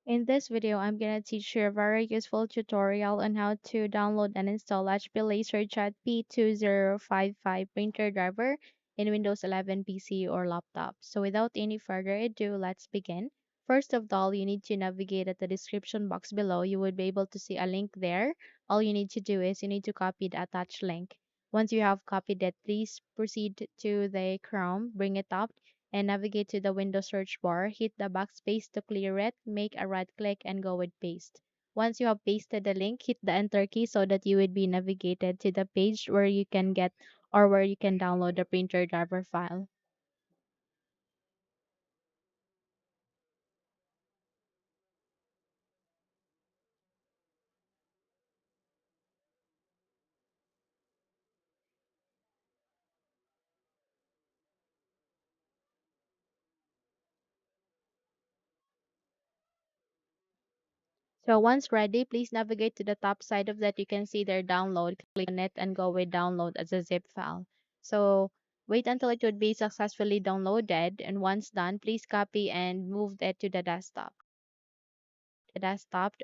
In this video, I'm going to teach you a very useful tutorial on how to download and install HP LaserJet P2055 printer driver in Windows 11 PC or laptop. So without any further ado, let's begin. First of all, you need to navigate at the description box below. You would be able to see a link there. All you need to do is you need to copy the attached link. Once you have copied it, please proceed to the Chrome, bring it up, and navigate to the Windows search bar. Hit the backspace to clear it, make a right click, and go with paste. Once you have pasted the link, hit the enter key so that you would be navigated to the page where you can get or where you can download the printer driver file. So once ready, please navigate to the top side of that. You can see their download. Click on it and go with download as a zip file. So wait until it would be successfully downloaded. And once done, please copy and move it to the desktop.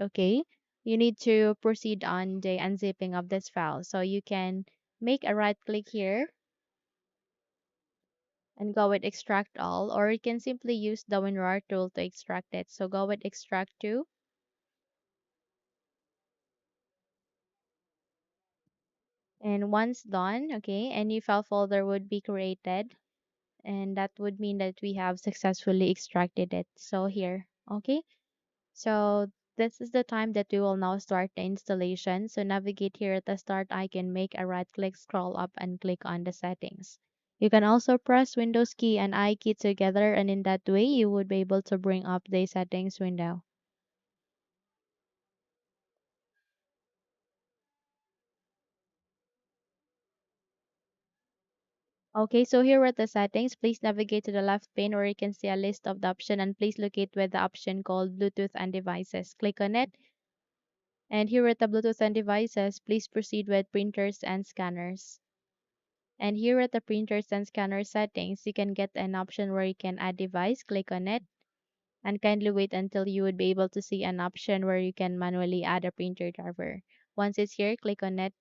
Okay, you need to proceed on the unzipping of this file. So you can make a right click here and go with extract all, or you can simply use the WinRAR tool to extract it. So go with extract to, and once done, okay, a new file folder would be created, and that would mean that we have successfully extracted it. So here, okay. So this is the time that we will now start the installation. So navigate here at the start icon, make a right click, scroll up and click on the settings. You can also press Windows key and I key together, and in that way you would be able to bring up the settings window. Okay, so here at the settings, please navigate to the left pane where you can see a list of the option, and please locate with the option called Bluetooth and devices. Click on it, and here at the Bluetooth and devices, please proceed with printers and scanners. And here at the printers and scanner settings, you can get an option where you can add device. Click on it and kindly wait until you would be able to see an option where you can manually add a printer driver. Once it's here, click on it.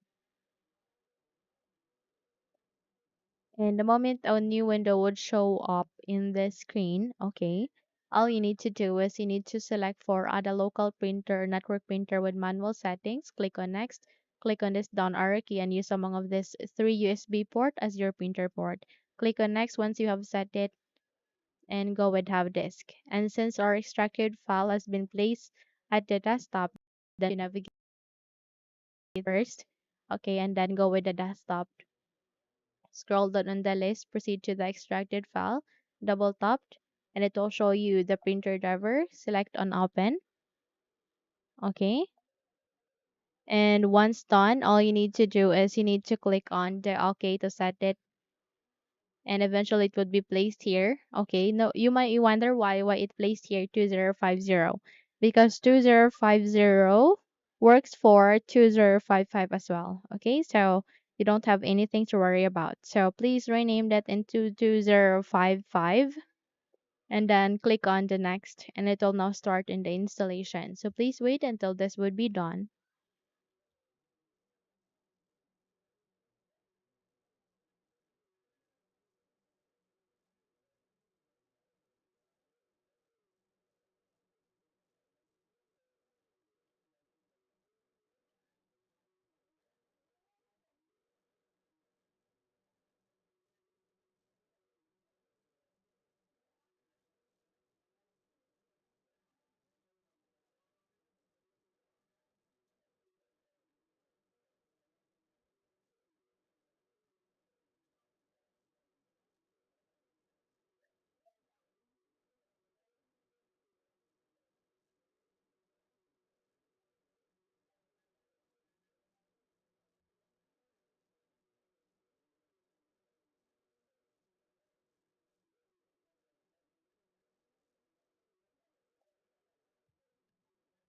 And the moment a new window would show up in the screen, okay, all you need to do is you need to select for add a local printer or network printer with manual settings. Click on next. Click on this down arrow key and use among of this three USB port as your printer port. Click on next once you have set it and go with have disk. And since our extracted file has been placed at the desktop, then you navigate first. Okay, and then go with the desktop. Scroll down on the list, proceed to the extracted file, double tap, and it will show you the printer driver. Select on open. Okay. And once done, all you need to do is you need to click on the OK to set it, and eventually it would be placed here. Okay, no, you might wonder why it placed here 2050, because 2050 works for 2055 as well. Okay, so you don't have anything to worry about. So please rename that into 2055 and then click on the next, and it will now start in the installation. So please wait until this would be done.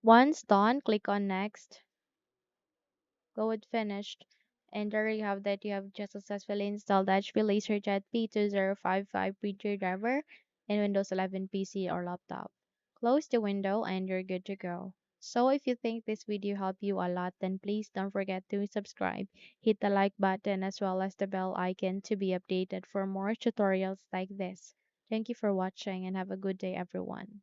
Once done, click on next. Go with finished. And there you have that. You have just successfully installed HP LaserJet P2055 printer driver in Windows 11 PC or laptop. close the window, and you're good to go. So if you think this video helped you a lot, then please don't forget to subscribe, hit the like button as well as the bell icon to be updated for more tutorials like this. Thank you for watching and have a good day everyone.